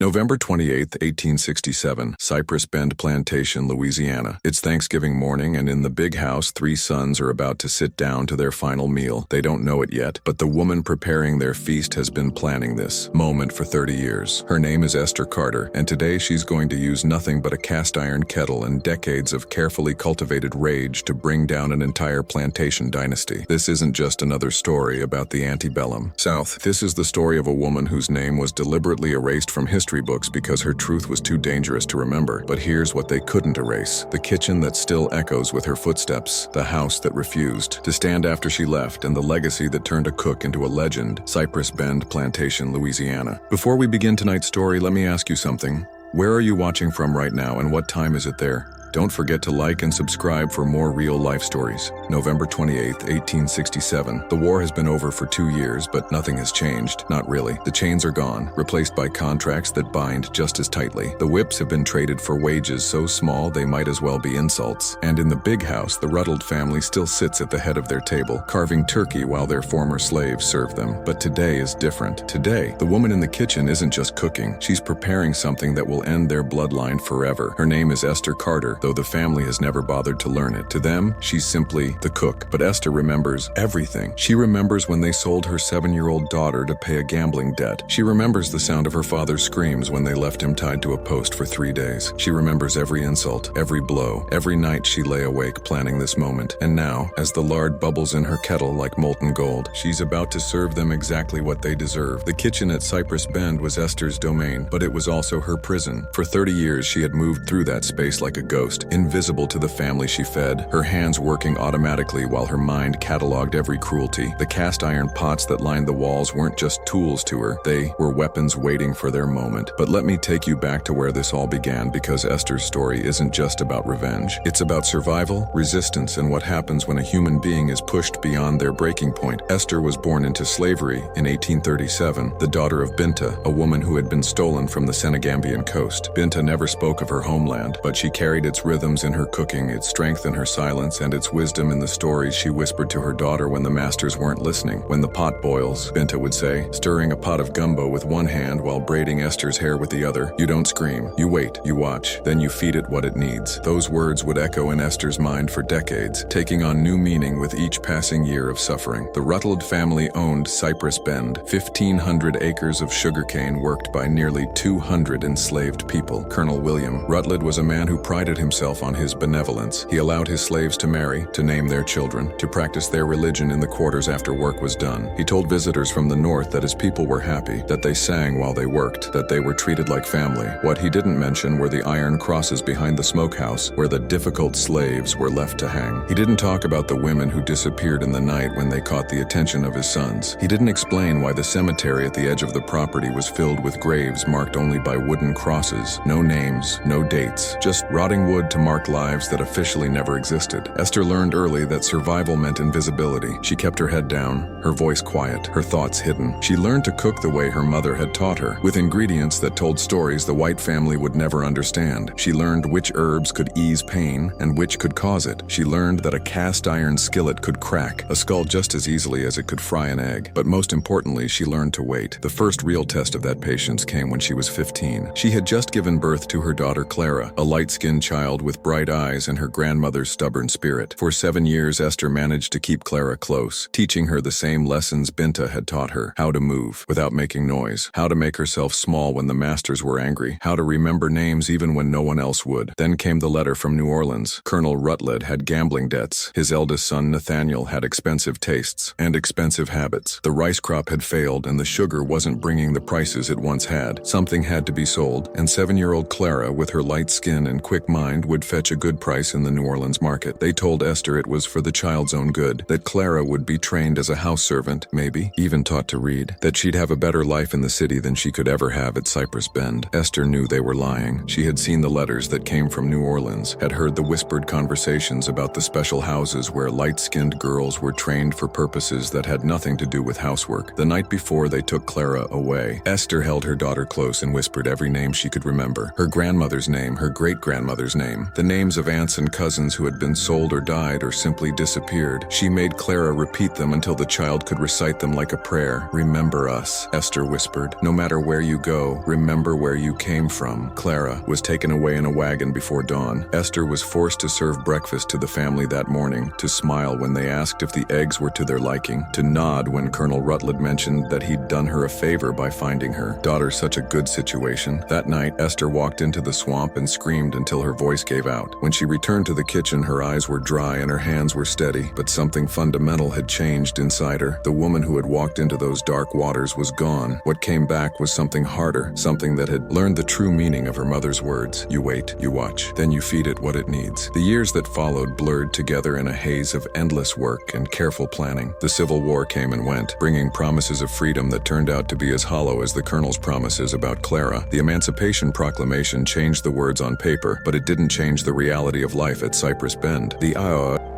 November 28, 1867, Cypress Bend Plantation, Louisiana. It's Thanksgiving morning, and in the big house, 3 sons are about to sit down to their final meal. They don't know it yet, but the woman preparing their feast has been planning this moment for 30 years. Her name is Esther Carter, and today she's going to use nothing but a cast-iron kettle and decades of carefully cultivated rage to bring down an entire plantation dynasty. This isn't just another story about the antebellum South. This is the story of a woman whose name was deliberately erased from history books because her truth was too dangerous to remember. But here's what they couldn't erase: the kitchen that still echoes with her footsteps, the house that refused to stand after she left, and the legacy that turned a cook into a legend. Cypress Bend Plantation, Louisiana. Before we begin tonight's story, let me ask you something. Where are you watching from right now, and what time is it there? Don't forget to like and subscribe for more real-life stories. November 28, 1867. The war has been over for 2 years, but nothing has changed. Not really. The chains are gone, replaced by contracts that bind just as tightly. The whips have been traded for wages so small they might as well be insults. And in the big house, the Ruddled family still sits at the head of their table, carving turkey while their former slaves serve them. But today is different. Today, the woman in the kitchen isn't just cooking. She's preparing something that will end their bloodline forever. Her name is Esther Carter, though the family has never bothered to learn it. To them, she's simply the cook. But Esther remembers everything. She remembers when they sold her 7-year-old daughter to pay a gambling debt. She remembers the sound of her father's screams when they left him tied to a post for 3 days. She remembers every insult, every blow. Every night she lay awake planning this moment. And now, as the lard bubbles in her kettle like molten gold, she's about to serve them exactly what they deserve. The kitchen at Cypress Bend was Esther's domain, but it was also her prison. For 30 years, she had moved through that space like a ghost, invisible to the family she fed, her hands working automatically while her mind cataloged every cruelty. The cast-iron pots that lined the walls weren't just tools to her, they were weapons waiting for their moment. But let me take you back to where this all began, because Esther's story isn't just about revenge. It's about survival, resistance, and what happens when a human being is pushed beyond their breaking point. Esther was born into slavery in 1837, the daughter of Binta, a woman who had been stolen from the Senegambian coast. Binta never spoke of her homeland, but she carried its rhythms in her cooking, its strength in her silence, and its wisdom in the stories she whispered to her daughter when the masters weren't listening. When the pot boils, Binta would say, stirring a pot of gumbo with one hand while braiding Esther's hair with the other, you don't scream, you wait, you watch, then you feed it what it needs. Those words would echo in Esther's mind for decades, taking on new meaning with each passing year of suffering. The Ruddled family owned Cypress Bend, 1,500 acres of sugarcane worked by nearly 200 enslaved people. Colonel William Rutledge was a man who prided himself on his benevolence. He allowed his slaves to marry, to name their children, to practice their religion in the quarters after work was done. He told visitors from the north that his people were happy, that they sang while they worked, that they were treated like family. What he didn't mention were the iron crosses behind the smokehouse, where the difficult slaves were left to hang. He didn't talk about the women who disappeared in the night when they caught the attention of his sons. He didn't explain why the cemetery at the edge of the property was filled with graves marked only by wooden crosses. No names, no dates, just rotting wood to mark lives that officially never existed. Esther learned early that survival meant invisibility. She kept her head down, her voice quiet, her thoughts hidden. She learned to cook the way her mother had taught her, with ingredients that told stories the white family would never understand. She learned which herbs could ease pain and which could cause it. She learned that a cast-iron skillet could crack a skull just as easily as it could fry an egg. But most importantly, she learned to wait. The first real test of that patience came when she was 15. She had just given birth to her daughter Clara, a light-skinned child with bright eyes and her grandmother's stubborn spirit. For 7 years, Esther managed to keep Clara close, teaching her the same lessons Binta had taught her: how to move without making noise, how to make herself small when the masters were angry, how to remember names even when no one else would. Then came the letter from New Orleans. Colonel Rutledge had gambling debts. His eldest son Nathaniel had expensive tastes and expensive habits. The rice crop had failed and the sugar wasn't bringing the prices it once had. Something had to be sold, and 7-year-old Clara, with her light skin and quick mind, would fetch a good price in the New Orleans market. They told Esther it was for the child's own good, that Clara would be trained as a house servant, maybe even taught to read, that she'd have a better life in the city than she could ever have at Cypress Bend. Esther knew they were lying. She had seen the letters that came from New Orleans, had heard the whispered conversations about the special houses where light-skinned girls were trained for purposes that had nothing to do with housework. The night before they took Clara away, Esther held her daughter close and whispered every name she could remember. Her grandmother's name, her great-grandmother's name, the names of aunts and cousins who had been sold or died or simply disappeared. She made Clara repeat them until the child could recite them like a prayer. "Remember us," Esther whispered. "No matter where you go, remember where you came from." Clara was taken away in a wagon before dawn. Esther was forced to serve breakfast to the family that morning, to smile when they asked if the eggs were to their liking, to nod when Colonel Rutledge mentioned that he'd done her a favor by finding her daughter such a good situation. That night, Esther walked into the swamp and screamed until her voice gave out. When she returned to the kitchen, her eyes were dry and her hands were steady, but something fundamental had changed inside her. The woman who had walked into those dark waters was gone. What came back was something harder, something that had learned the true meaning of her mother's words. You wait, you watch, then you feed it what it needs. The years that followed blurred together in a haze of endless work and careful planning. The Civil War came and went, bringing promises of freedom that turned out to be as hollow as the Colonel's promises about Clara. The Emancipation Proclamation changed the words on paper, but it didn't change the reality of life at Cypress Bend. The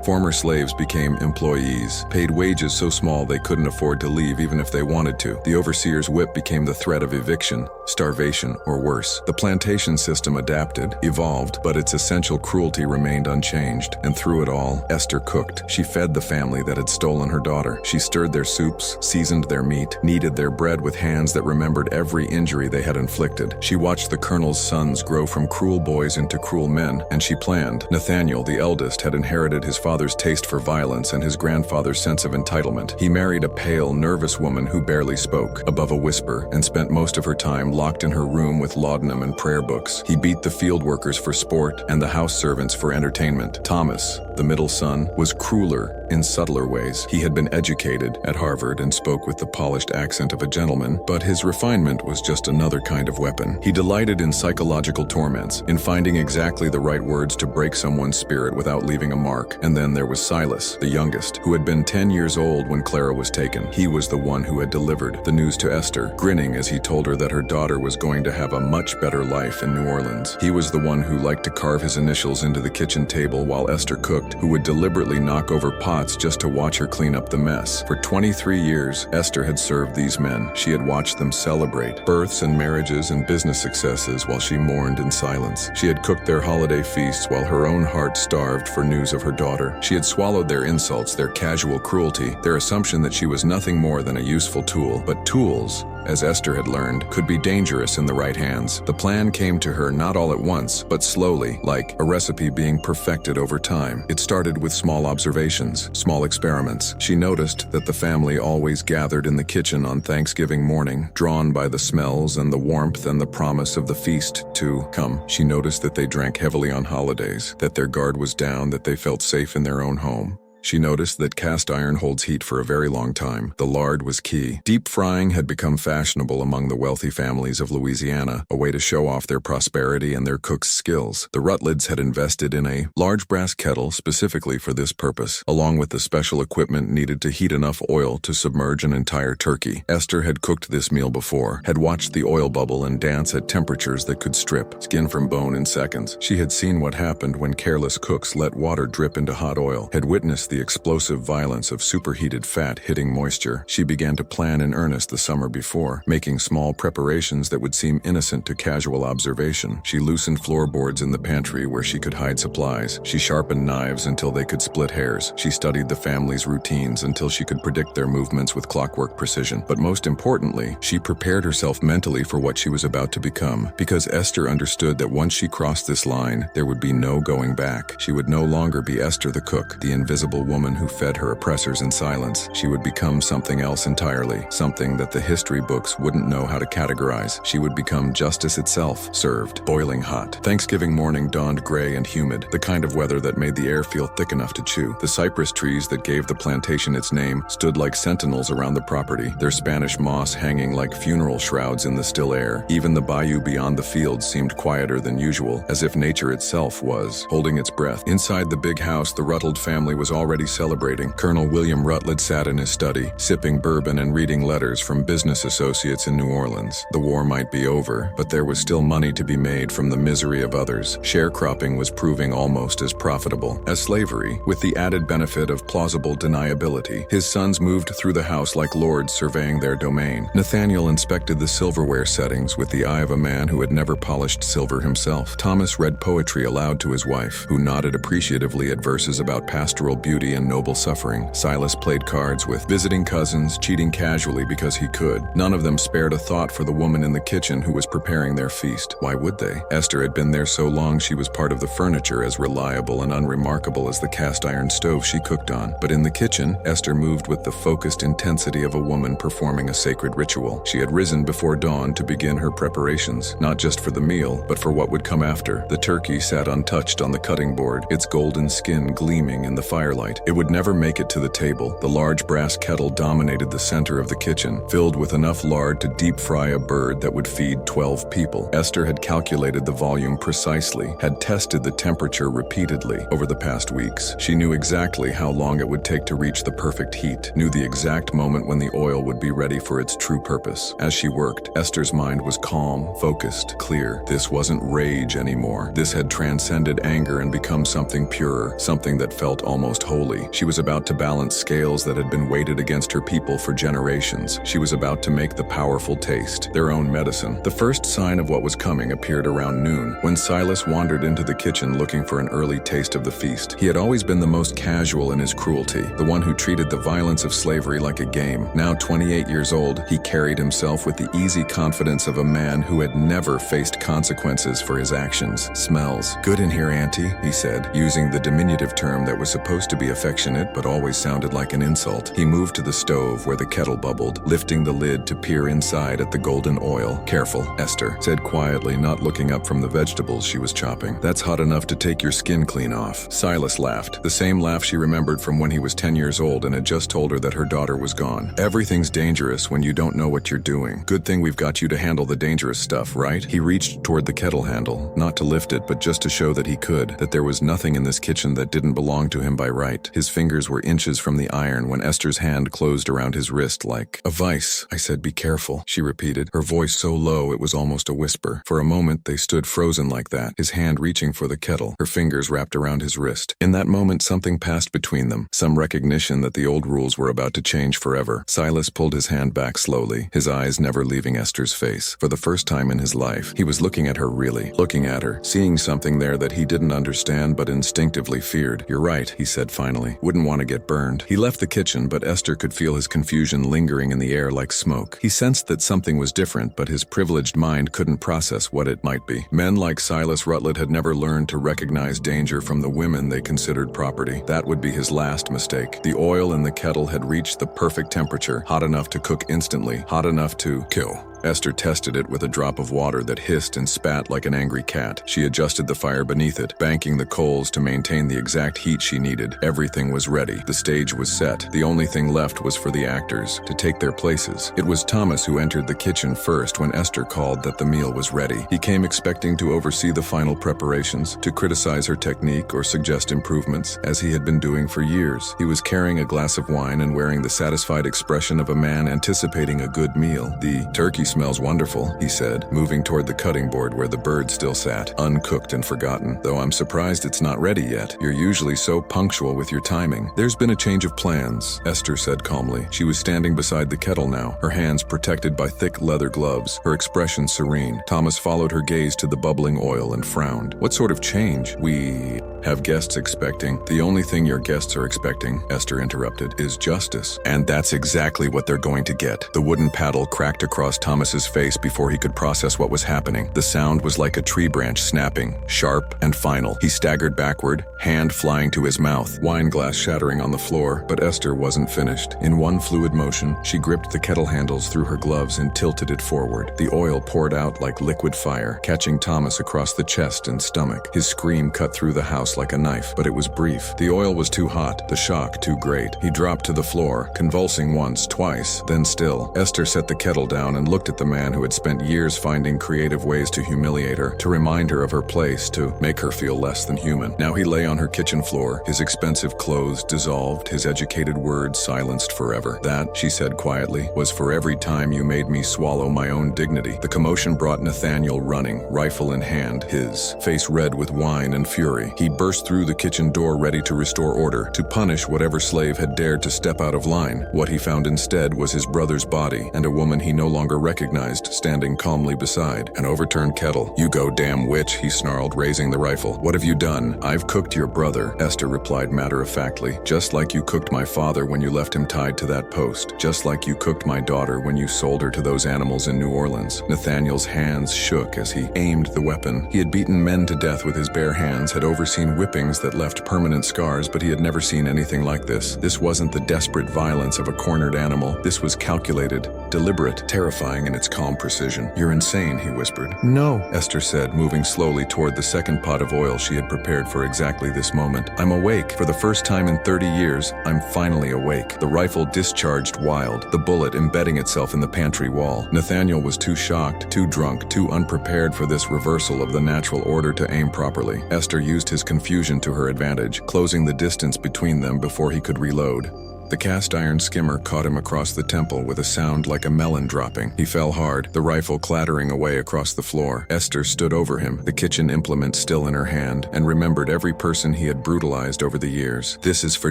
former slaves became employees, paid wages so small they couldn't afford to leave even if they wanted to. The overseer's whip became the threat of eviction, starvation, or worse. The plantation system adapted, evolved, but its essential cruelty remained unchanged. And through it all, Esther cooked. She fed the family that had stolen her daughter. She stirred their soups, seasoned their meat, kneaded their bread with hands that remembered every injury they had inflicted. She watched the Colonel's sons grow from cruel boys into cruel men, and she planned. Nathaniel, the eldest, had inherited his father's taste for violence and his grandfather's sense of entitlement. He married a pale, nervous woman who barely spoke, above a whisper, and spent most of her time locked in her room with laudanum and prayer books. He beat the field workers for sport and the house servants for entertainment. Thomas, the middle son, was crueler in subtler ways. He had been educated at Harvard and spoke with the polished accent of a gentleman, but his refinement was just another kind of weapon. He delighted in psychological torments, in finding exactly the right words to break someone's spirit without leaving a mark. And then there was Silas, the youngest, who had been 10 years old when Clara was taken. He was the one who had delivered the news to Esther, grinning as he told her that her daughter was going to have a much better life in New Orleans. He was the one who liked to carve his initials into the kitchen table while Esther cooked, who would deliberately knock over pots just to watch her clean up the mess. For 23 years, Esther had served these men. She had watched them celebrate births and marriages and business successes while she mourned in silence. She had cooked their holiday feasts while her own heart starved for news of her daughter. She had swallowed their insults, their casual cruelty, their assumption that she was nothing more than a useful tool. But tools, as Esther had learned, could be dangerous in the right hands. The plan came to her not all at once, but slowly, like a recipe being perfected over time. It started with small observations, small experiments. She noticed that the family always gathered in the kitchen on Thanksgiving morning, drawn by the smells and the warmth and the promise of the feast to come. She noticed that they drank heavily on holidays, that their guard was down, that they felt safe in their own home. She noticed that cast iron holds heat for a very long time. The lard was key. Deep frying had become fashionable among the wealthy families of Louisiana, a way to show off their prosperity and their cook's skills. The Rutledges had invested in a large brass kettle specifically for this purpose, along with the special equipment needed to heat enough oil to submerge an entire turkey. Esther had cooked this meal before, had watched the oil bubble and dance at temperatures that could strip skin from bone in seconds. She had seen what happened when careless cooks let water drip into hot oil, had witnessed the explosive violence of superheated fat hitting moisture. She began to plan in earnest the summer before, making small preparations that would seem innocent to casual observation. She loosened floorboards in the pantry where she could hide supplies. She sharpened knives until they could split hairs. She studied the family's routines until she could predict their movements with clockwork precision. But most importantly, she prepared herself mentally for what she was about to become, because Esther understood that once she crossed this line, there would be no going back. She would no longer be Esther the cook, the invisible woman who fed her oppressors in silence. She would become something else entirely, something that the history books wouldn't know how to categorize. She would become justice itself, served boiling hot. Thanksgiving morning dawned gray and humid, the kind of weather that made the air feel thick enough to chew. The cypress trees that gave the plantation its name stood like sentinels around the property, their Spanish moss hanging like funeral shrouds in the still air. Even the bayou beyond the fields seemed quieter than usual, as if nature itself was holding its breath. Inside the big house, the Rutledge family was already already celebrating. Colonel William Rutledge sat in his study, sipping bourbon and reading letters from business associates in New Orleans. The war might be over, but there was still money to be made from the misery of others. Sharecropping was proving almost as profitable as slavery, with the added benefit of plausible deniability. His sons moved through the house like lords surveying their domain. Nathaniel inspected the silverware settings with the eye of a man who had never polished silver himself. Thomas read poetry aloud to his wife, who nodded appreciatively at verses about pastoral beauty and noble suffering. Silas played cards with visiting cousins, cheating casually because he could. None of them spared a thought for the woman in the kitchen who was preparing their feast. Why would they? Esther had been there so long she was part of the furniture, as reliable and unremarkable as the cast iron stove she cooked on. But in the kitchen, Esther moved with the focused intensity of a woman performing a sacred ritual. She had risen before dawn to begin her preparations, not just for the meal, but for what would come after. The turkey sat untouched on the cutting board, its golden skin gleaming in the firelight. It would never make it to the table. The large brass kettle dominated the center of the kitchen, filled with enough lard to deep fry a bird that would feed 12 people. Esther had calculated the volume precisely, had tested the temperature repeatedly over the past weeks. She knew exactly how long it would take to reach the perfect heat, knew the exact moment when the oil would be ready for its true purpose. As she worked, Esther's mind was calm, focused, clear. This wasn't rage anymore. This had transcended anger and become something purer, something that felt almost holy. She was about to balance scales that had been weighted against her people for generations. She was about to make the powerful taste their own medicine. The first sign of what was coming appeared around noon, when Silas wandered into the kitchen looking for an early taste of the feast. He had always been the most casual in his cruelty, the one who treated the violence of slavery like a game. Now 28 years old, he carried himself with the easy confidence of a man who had never faced consequences for his actions. "Smells good in here, Auntie," he said, using the diminutive term that was supposed to be affectionate but always sounded like an insult. He moved to the stove where the kettle bubbled, lifting the lid to peer inside at the golden oil. "Careful," Esther said quietly, not looking up from the vegetables she was chopping. "That's hot enough to take your skin clean off." Silas laughed, the same laugh she remembered from when he was 10 years old and had just told her that her daughter was gone. "Everything's dangerous when you don't know what you're doing. Good thing we've got you to handle the dangerous stuff, right?" He reached toward the kettle handle, not to lift it, but just to show that he could, that there was nothing in this kitchen that didn't belong to him by right. His fingers were inches from the iron when Esther's hand closed around his wrist like a vice. "I said be careful," she repeated, her voice so low it was almost a whisper. For a moment they stood frozen like that, his hand reaching for the kettle, her fingers wrapped around his wrist. In that moment something passed between them, some recognition that the old rules were about to change forever. Silas pulled his hand back slowly, his eyes never leaving Esther's face. For the first time in his life, he was looking at her really, looking at her, seeing something there that he didn't understand but instinctively feared. "You're right," he said finally. "Wouldn't want to get burned." He left the kitchen, but Esther could feel his confusion lingering in the air like smoke. He sensed that something was different, but his privileged mind couldn't process what it might be. Men like Silas Rutledge had never learned to recognize danger from the women they considered property. That would be his last mistake. The oil in the kettle had reached the perfect temperature, hot enough to cook instantly, hot enough to kill. Esther tested it with a drop of water that hissed and spat like an angry cat. She adjusted the fire beneath it, banking the coals to maintain the exact heat she needed. Everything was ready. The stage was set. The only thing left was for the actors to take their places. It was Thomas who entered the kitchen first when Esther called that the meal was ready. He came expecting to oversee the final preparations, to criticize her technique or suggest improvements, as he had been doing for years. He was carrying a glass of wine and wearing the satisfied expression of a man anticipating a good meal. "The turkey smells wonderful," he said, moving toward the cutting board where the bird still sat, uncooked and forgotten. "Though I'm surprised it's not ready yet. You're usually so punctual with your timing." "There's been a change of plans," Esther said calmly. She was standing beside the kettle now, her hands protected by thick leather gloves, her expression serene. Thomas followed her gaze to the bubbling oil and frowned. "What sort of change?" "We have guests expecting." "The only thing your guests are expecting," Esther interrupted, "is justice. And that's exactly what they're going to get." The wooden paddle cracked across Thomas's face before he could process what was happening. The sound was like a tree branch snapping, sharp and final. He staggered backward, hand flying to his mouth, wine glass shattering on the floor, but Esther wasn't finished. In one fluid motion, she gripped the kettle handles through her gloves and tilted it forward. The oil poured out like liquid fire, catching Thomas across the chest and stomach. His scream cut through the house close like a knife, but it was brief. The oil was too hot, the shock too great. He dropped to the floor, convulsing once, twice, then still. Esther set the kettle down and looked at the man who had spent years finding creative ways to humiliate her, to remind her of her place, to make her feel less than human. Now he lay on her kitchen floor, his expensive clothes dissolved, his educated words silenced forever. That, she said quietly, was for every time you made me swallow my own dignity. The commotion brought Nathaniel running, rifle in hand, his face red with wine and fury. He burst through the kitchen door ready to restore order, to punish whatever slave had dared to step out of line. What he found instead was his brother's body and a woman he no longer recognized standing calmly beside. An overturned kettle. "You go damn witch," he snarled, raising the rifle. "What have you done?" "I've cooked your brother," Esther replied matter-of-factly. "Just like you cooked my father when you left him tied to that post. Just like you cooked my daughter when you sold her to those animals in New Orleans." Nathaniel's hands shook as he aimed the weapon. He had beaten men to death with his bare hands, had overseen whippings that left permanent scars, but he had never seen anything like this. This wasn't the desperate violence of a cornered animal. This was calculated, deliberate, terrifying in its calm precision. "You're insane," he whispered. "No," Esther said, moving slowly toward the second pot of oil she had prepared for exactly this moment. "I'm awake. For the first time in 30 years, I'm finally awake." The rifle discharged wild, the bullet embedding itself in the pantry wall. Nathaniel was too shocked, too drunk, too unprepared for this reversal of the natural order to aim properly. Esther used his confusion to her advantage, closing the distance between them before he could reload. The cast-iron skimmer caught him across the temple with a sound like a melon dropping. He fell hard, the rifle clattering away across the floor. Esther stood over him, the kitchen implement still in her hand, and remembered every person he had brutalized over the years. "This is for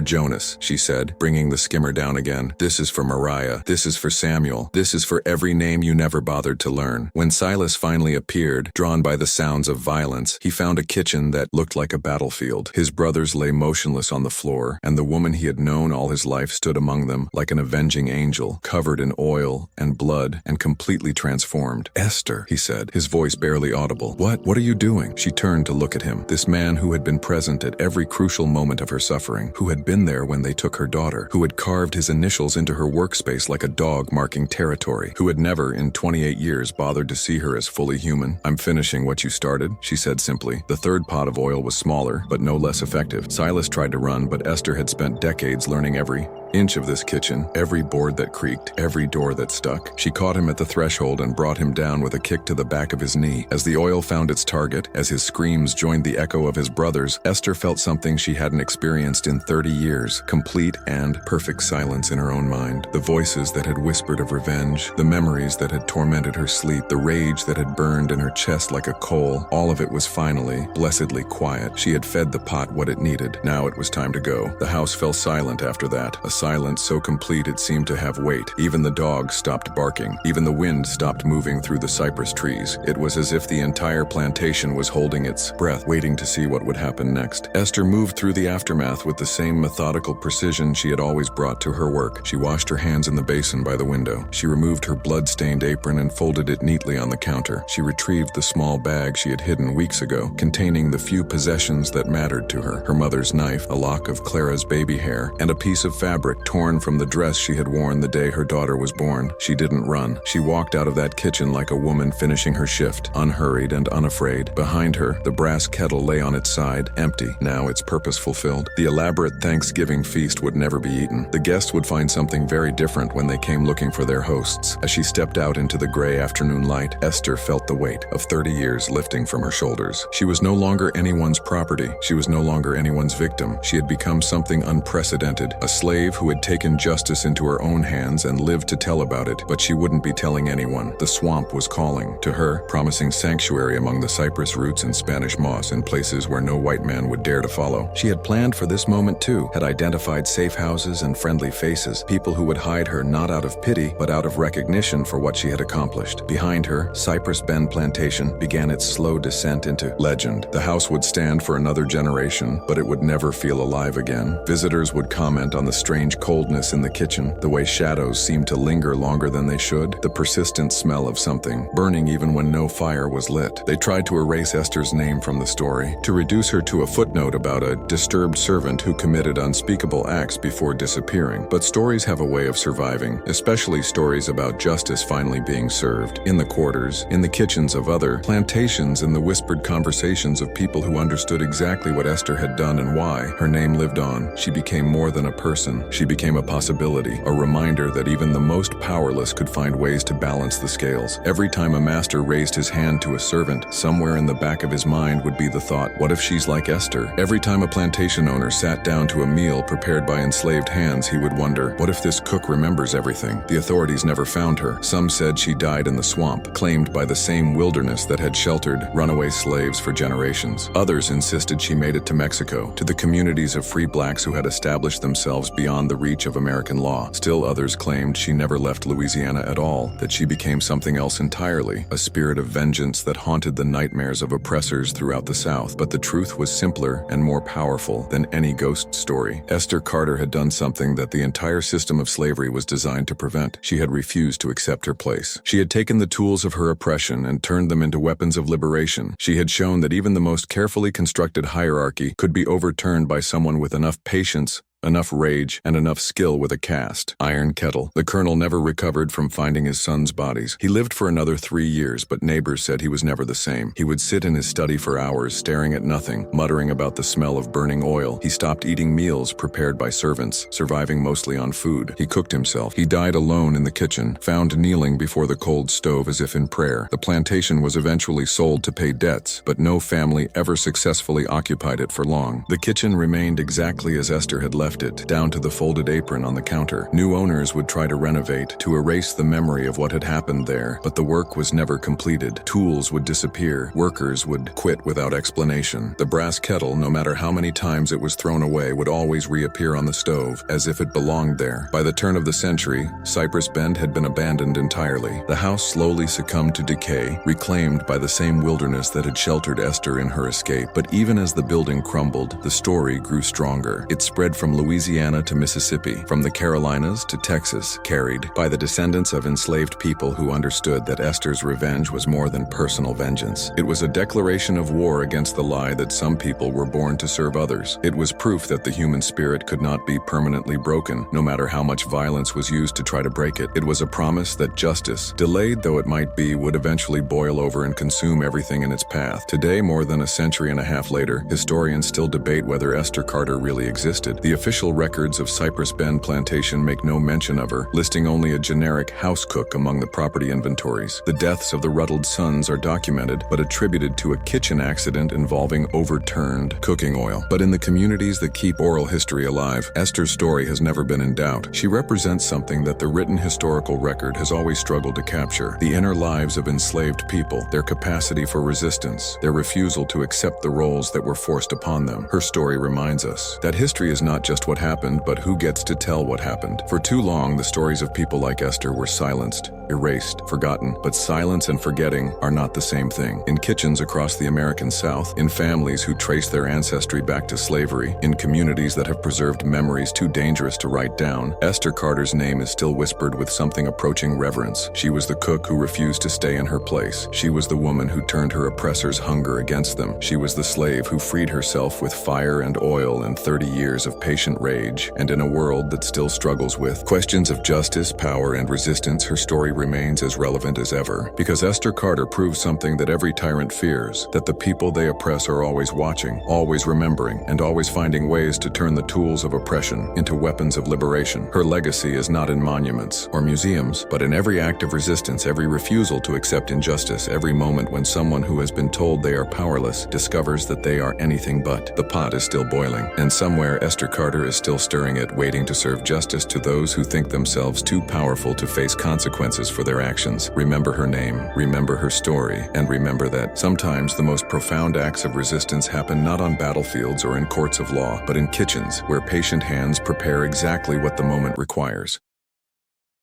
Jonas," she said, bringing the skimmer down again. "This is for Mariah. This is for Samuel. This is for every name you never bothered to learn." When Silas finally appeared, drawn by the sounds of violence, he found a kitchen that looked like a battlefield. His brothers lay motionless on the floor, and the woman he had known all his life stood among them like an avenging angel, covered in oil and blood and completely transformed. "Esther," he said, his voice barely audible. What are you doing?" She turned to look at him, this man who had been present at every crucial moment of her suffering, who had been there when they took her daughter, who had carved his initials into her workspace like a dog marking territory, who had never in 28 years bothered to see her as fully human. "I'm finishing what you started," she said simply. The third pot of oil was smaller, but no less effective. Silas tried to run, but Esther had spent decades learning every inch of this kitchen, every board that creaked, every door that stuck. She caught him at the threshold and brought him down with a kick to the back of his knee. As the oil found its target, as his screams joined the echo of his brothers, Esther felt something she hadn't experienced in 30 years, complete and perfect silence in her own mind. The voices that had whispered of revenge, the memories that had tormented her sleep, the rage that had burned in her chest like a coal, all of it was finally, blessedly quiet. She had fed the pot what it needed. Now it was time to go. The house fell silent after that, a silence so complete it seemed to have weight. Even the dogs stopped barking. Even the wind stopped moving through the cypress trees. It was as if the entire plantation was holding its breath, waiting to see what would happen next. Esther moved through the aftermath with the same methodical precision she had always brought to her work. She washed her hands in the basin by the window. She removed her blood-stained apron and folded it neatly on the counter. She retrieved the small bag she had hidden weeks ago, containing the few possessions that mattered to her: her mother's knife, a lock of Clara's baby hair, and a piece of fabric torn from the dress she had worn the day her daughter was born. She didn't run. She walked out of that kitchen like a woman finishing her shift, unhurried and unafraid. Behind her, the brass kettle lay on its side, empty, now its purpose fulfilled. The elaborate Thanksgiving feast would never be eaten. The guests would find something very different when they came looking for their hosts. As she stepped out into the gray afternoon light, Esther felt the weight of 30 years lifting from her shoulders. She was no longer anyone's property. She was no longer anyone's victim. She had become something unprecedented, a slave who had taken justice into her own hands and lived to tell about it, but she wouldn't be telling anyone. The swamp was calling to her, promising sanctuary among the cypress roots and Spanish moss in places where no white man would dare to follow. She had planned for this moment too, had identified safe houses and friendly faces, people who would hide her not out of pity, but out of recognition for what she had accomplished. Behind her, Cypress Bend Plantation began its slow descent into legend. The house would stand for another generation, but it would never feel alive again. Visitors would comment on the strange strange coldness in the kitchen, the way shadows seemed to linger longer than they should, the persistent smell of something burning even when no fire was lit. They tried to erase Esther's name from the story, to reduce her to a footnote about a disturbed servant who committed unspeakable acts before disappearing. But stories have a way of surviving, especially stories about justice finally being served. In the quarters, in the kitchens of other plantations, in the whispered conversations of people who understood exactly what Esther had done and why, her name lived on. She became more than a person. She became a possibility, a reminder that even the most powerless could find ways to balance the scales. Every time a master raised his hand to a servant, somewhere in the back of his mind would be the thought, what if she's like Esther? Every time a plantation owner sat down to a meal prepared by enslaved hands, he would wonder, what if this cook remembers everything? The authorities never found her. Some said she died in the swamp, claimed by the same wilderness that had sheltered runaway slaves for generations. Others insisted she made it to Mexico, to the communities of free blacks who had established themselves beyond the reach of American law. Still others claimed she never left Louisiana at all, that she became something else entirely, a spirit of vengeance that haunted the nightmares of oppressors throughout the South. But the truth was simpler and more powerful than any ghost story. Esther Carter had done something that the entire system of slavery was designed to prevent. She had refused to accept her place. She had taken the tools of her oppression and turned them into weapons of liberation. She had shown that even the most carefully constructed hierarchy could be overturned by someone with enough patience, enough rage, and enough skill with a cast iron kettle. The colonel never recovered from finding his son's bodies. He lived for another 3 years, but neighbors said he was never the same. He would sit in his study for hours, staring at nothing, muttering about the smell of burning oil. He stopped eating meals prepared by servants, surviving mostly on food. He cooked himself. He died alone in the kitchen, found kneeling before the cold stove as if in prayer. The plantation was eventually sold to pay debts, but no family ever successfully occupied it for long. The kitchen remained exactly as Esther had left it, down to the folded apron on the counter. New owners would try to renovate, to erase the memory of what had happened there, but the work was never completed. Tools would disappear. Workers would quit without explanation. The brass kettle, no matter how many times it was thrown away, would always reappear on the stove, as if it belonged there. By the turn of the century, Cypress Bend had been abandoned entirely. The house slowly succumbed to decay, reclaimed by the same wilderness that had sheltered Esther in her escape. But even as the building crumbled, the story grew stronger. It spread from Louisiana to Mississippi, from the Carolinas to Texas, carried by the descendants of enslaved people who understood that Esther's revenge was more than personal vengeance. It was a declaration of war against the lie that some people were born to serve others. It was proof that the human spirit could not be permanently broken, no matter how much violence was used to try to break it. It was a promise that justice, delayed though it might be, would eventually boil over and consume everything in its path. Today, more than a century and a half later, historians still debate whether Esther Carter really existed. The official records of Cypress Bend Plantation make no mention of her, listing only a generic house cook among the property inventories. The deaths of the Ruddled sons are documented, but attributed to a kitchen accident involving overturned cooking oil. But in the communities that keep oral history alive, Esther's story has never been in doubt. She represents something that the written historical record has always struggled to capture: the inner lives of enslaved people, their capacity for resistance, their refusal to accept the roles that were forced upon them. Her story reminds us that history is not just what happened, but who gets to tell what happened. For too long, the stories of people like Esther were silenced, erased, forgotten. But silence and forgetting are not the same thing. In kitchens across the American South, in families who trace their ancestry back to slavery, in communities that have preserved memories too dangerous to write down, Esther Carter's name is still whispered with something approaching reverence. She was the cook who refused to stay in her place. She was the woman who turned her oppressors' hunger against them. She was the slave who freed herself with fire and oil and 30 years of patient rage. And in a world that still struggles with questions of justice, power, and resistance, her story remains as relevant as ever. Because Esther Carter proves something that every tyrant fears: that the people they oppress are always watching, always remembering, and always finding ways to turn the tools of oppression into weapons of liberation. Her legacy is not in monuments or museums, but in every act of resistance, every refusal to accept injustice, every moment when someone who has been told they are powerless discovers that they are anything but. The pot is still boiling, and somewhere Esther Carter is still stirring it, waiting to serve justice to those who think themselves too powerful to face consequences for their actions. Remember her name, remember her story, and remember that sometimes the most profound acts of resistance happen not on battlefields or in courts of law, but in kitchens, where patient hands prepare exactly what the moment requires.